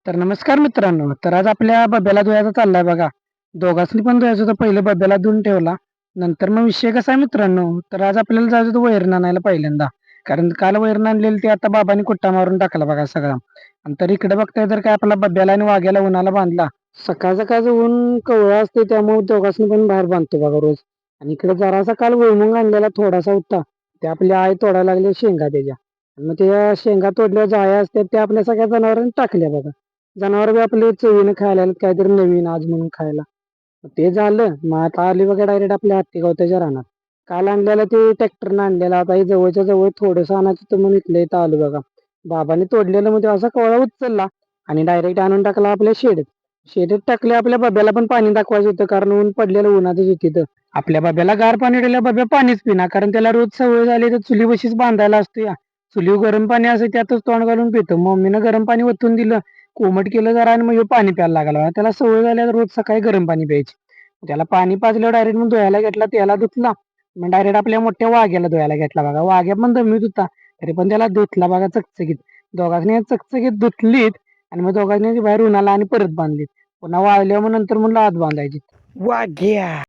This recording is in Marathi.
तर नमस्कार मित्रांनो. तर आज आपल्या बब्याला धुवायचा चाललाय बघा. दोघांसनी पण धुवायचं होतं. पहिलं बब्याला धुवून ठेवला. नंतर मग विषय कसा आहे मित्रांनो, तर आज आपल्याला जायचं होतं वैरण आणायला पहिल्यांदा. कारण काल वैरण आणलेली ते आता बाबांनी कुट्टा मारून टाकला बघा सगळा. आणि तर इकडे बघताय तर काय आपला बब्याला आणि वाघ्याला उन्हाला बांधला. सकाळ सकाळचं ऊन कवळं असते त्यामुळे दोघांसनी पण बाहेर बांधतो बघा रोज. आणि इकडे जरासा काल भुईमुग आणलेला थोडासा होता. ते आपली आई तोडायला लागली शेंगा त्याच्या. आणि मग त्या शेंगा तोडल्या जाया असतात त्या आपल्या सगळ्या जनावरांनी टाकल्या बघा. जनावर बी आपले चवीने खायला आलेत काहीतरी नवीन आज म्हणून खायला. मग ते झालं मग आता आली बघा डायरेक्ट आपल्या हत्ती गवताच्या रानात. काल आणलेलं ते ट्रॅक्टरनं आणलेलं आता हे जवळच्या जवळ थोडंसं आणायचं तर मग इथलं इथं आलो बघा. बाबाने तोडलेलं मध्ये असा कोवळा उचलला आणि डायरेक्ट आणून टाकला आपल्या शेडेत. शेडेत टाकले आपल्या बब्याला पण पाणी दाखवायचं होतं कारण ऊन पडलेलं उन्हातच होती तर. आपल्या बब्याला गार पाणी दिलं बब्या पाणीच पिना कारण त्याला रोज सवय झाली तर चुली बशीच बांधायला असतो या. चुलीवर गरम पाणी असं त्यातच तोंड घालून पितो. मम्मीनं गरम पाणी ओतून दिलं, कोमट केलं जरा आणि मग ह्यो पाणी प्यायला लागला. त्याला सवय झाल्या रोज सकाळी गरम पाणी प्यायची. त्याला पाणी पाजलं डायरेक्ट मग धुवायला घेतला, त्याला धुतला. मग डायरेक्ट आपल्या मोठ्या वाघ्याला धुवायला घेतला बघा. वाघ्या पण दमीत होता तरी पण त्याला धुतला बघा चकचकीत. दोघांनी चकचकीत धुतलीत आणि मग दोघांनी बाहेर उन्हाला आणि परत बांधलीत. पुन्हा वाळल्या मग नंतर म्हणलं आत बांधायची. वाघ्या